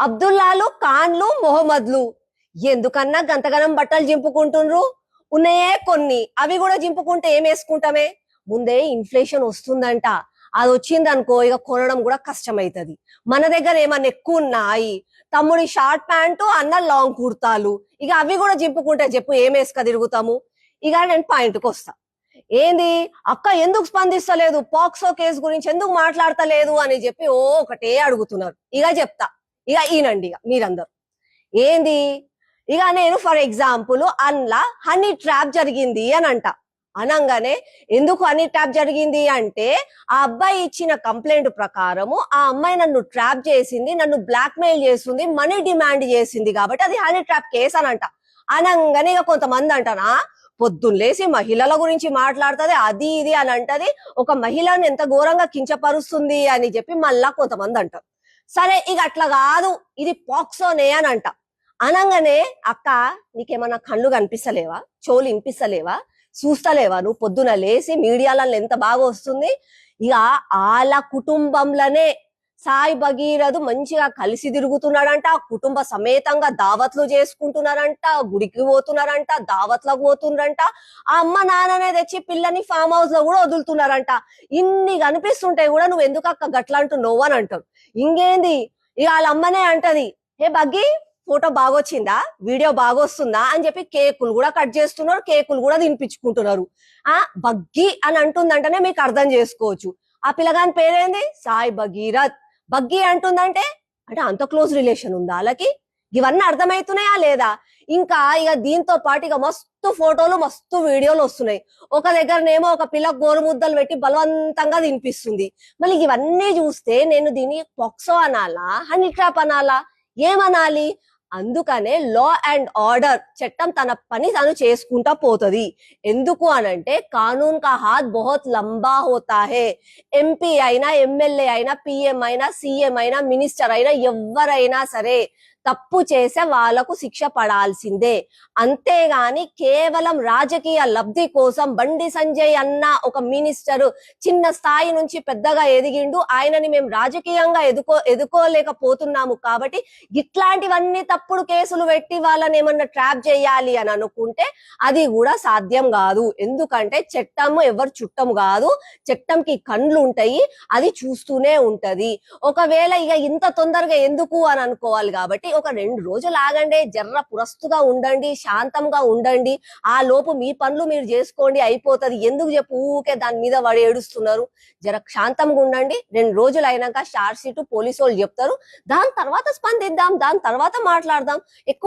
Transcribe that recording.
అబ్దుల్లాలు ఖాన్లు మొహమ్మద్లు ఎందుకన్నా గంతగనం బట్టలు జింపుకుంటుండ్రు. ఉన్నాయే కొన్ని, అవి కూడా జింపుకుంటే ఏం వేసుకుంటామే. ముందే ఇన్ఫ్లేషన్ వస్తుందంట, అది వచ్చిందనుకో ఇక కొనడం కూడా కష్టమైతది. మన దగ్గర ఏమన్నా ఎక్కువ ఉన్నాయి, తమ్ముడి షార్ట్ ప్యాంటు అన్న లాంగ్ కుర్తాలు, ఇక అవి కూడా జింపుకుంటే చెప్పు ఏం వేసుక తిరుగుతాము. ఇక నేను పాయింట్కి వస్తా. ఏంది అక్క ఎందుకు స్పందిస్తలేదు, పాక్సో కేసు గురించి ఎందుకు మాట్లాడతలేదు అని చెప్పి ఒకటే అడుగుతున్నారు. ఇక చెప్తా, ఇక ఈనండి ఇక మీరందరూ. ఏంది ఇక నేను ఫర్ ఎగ్జాంపుల్ అన్లా హనీ ట్రాప్ జరిగింది అని అంట. అనంగానే ఎందుకు హనీ ట్రాప్ జరిగింది అంటే ఆ అబ్బాయి ఇచ్చిన కంప్లైంట్ ప్రకారము ఆ అమ్మాయి నన్ను ట్రాప్ చేసింది, నన్ను బ్లాక్ మెయిల్ చేస్తుంది, మనీ డిమాండ్ చేసింది కాబట్టి అది హనీ ట్రాప్ కేసు అని అంట. అనంగానే ఇక కొంతమంది అంటనా పొద్దున్నేసి మహిళల గురించి మాట్లాడుతుంది, అది ఇది అని అంటది, ఒక మహిళను ఎంత ఘోరంగా కించపరుస్తుంది అని చెప్పి మళ్ళా కొంతమంది అంటారు. సరే ఇక అట్లా కాదు, ఇది పాక్సోనే అని అంట. అనంగానే అక్క నీకేమన్నా కళ్ళు కనిపిస్తలేవా, చెవులు వినిపిస్తలేవా, చూస్తలేవా, నువ్వు పొద్దున లేసి మీడియాలలో ఎంత బాగా వస్తుంది. ఇక వాళ్ళ కుటుంబంలోనే సాయి భగీరథు మంచిగా కలిసి తిరుగుతున్నాడంట, కుటుంబ సమేతంగా దావత్లు చేసుకుంటున్నారంట, గుడికి పోతున్నారంట, దావత్లకు పోతున్నారంట, ఆ అమ్మ నాన్ననే తెచ్చి పిల్లని ఫామ్ హౌస్ లో కూడా వదులుతున్నారంట. ఇన్ని కనిపిస్తుంటాయి కూడా నువ్వు ఎందుకు అక్క గట్లా అంటున్నావు అని అంటారు. ఇంకేంది ఇక వాళ్ళ అమ్మనే అంటది, ఏ బగ్గి ఫోటో బాగొచ్చిందా, వీడియో బాగొస్తుందా అని చెప్పి కేకులు కూడా కట్ చేస్తున్నారు, కేకులు కూడా తినిపించుకుంటున్నారు. బగ్గి అని అంటుందంటేనే మీకు అర్థం చేసుకోవచ్చు ఆ పిల్లగాని పేరేంది, సాయి భగీరథ్. బగ్గి అంటుందంటే అంటే అంత క్లోజ్ రిలేషన్ ఉందా వాళ్ళకి, ఇవన్నీ అర్థమవుతున్నాయా లేదా. ఇంకా ఇక దీంతో పాటు ఇక మస్తు ఫోటోలు మస్తు వీడియోలు వస్తున్నాయి. ఒక దగ్గరనేమో ఒక పిల్ల గోరుముద్దలు పెట్టి బలవంతంగా తినిపిస్తుంది. మళ్ళీ ఇవన్నీ చూస్తే నేను దీన్ని పాక్సో అనాలా, హనీ ట్రాప్ అనాలా, ఏమనాలి. అందుకనే లా అండ్ ఆర్డర్ చట్టం తన పని తను చేసుకుంటా పోతుంది. ఎందుకు అనంటే కానూన్ కా హాత్ బహుత్ లంబా హోతా హే. ఎంపీ అయినా, ఎమ్మెల్యే అయినా, పిఎం అయినా, సీఎం అయినా, మినిస్టర్ అయినా, ఎవరైనా సరే తప్పు చేసే వాళ్లకు శిక్ష పడాల్సిందే. అంతేగాని కేవలం రాజకీయ లబ్ధి కోసం బండి సంజయ్ అన్న ఒక మినిస్టర్ చిన్న స్థాయి నుంచి పెద్దగా ఎదిగిండు, ఆయనని మేము రాజకీయంగా ఎదుకోలేకపోతున్నాము కాబట్టి ఇట్లాంటివన్నీ తప్పుడు కేసులు పెట్టి వాళ్ళని ఏమన్నా ట్రాప్ చేయాలి అని అనుకుంటే అది కూడా సాధ్యం కాదు. ఎందుకంటే చట్టము ఎవరు చుట్టం కాదు, చట్టంకి కండ్లు ఉంటాయి, అది చూస్తూనే ఉంటది. ఒకవేళ ఇక ఇంత తొందరగా ఎందుకు అని అనుకోవాలి కాబట్టి ఒక 2 రోజులు ఆగండి, జర్ర పురస్తుగా ఉండండి, శాంతంగా ఉండండి, ఆ లోపు మీ పనులు మీరు చేసుకోండి, అయిపోతుంది. ఎందుకు చెప్పు ఊకే దాని మీద వాడు ఏడుస్తున్నారు. జర శాంతంగా ఉండండి. 2 రోజులు అయినాక చార్జ్ షీట్ పోలీసు వాళ్ళు చెప్తారు, దాని తర్వాత స్పందిద్దాం, దాని తర్వాత మాట్లాడదాం. ఎక్కువ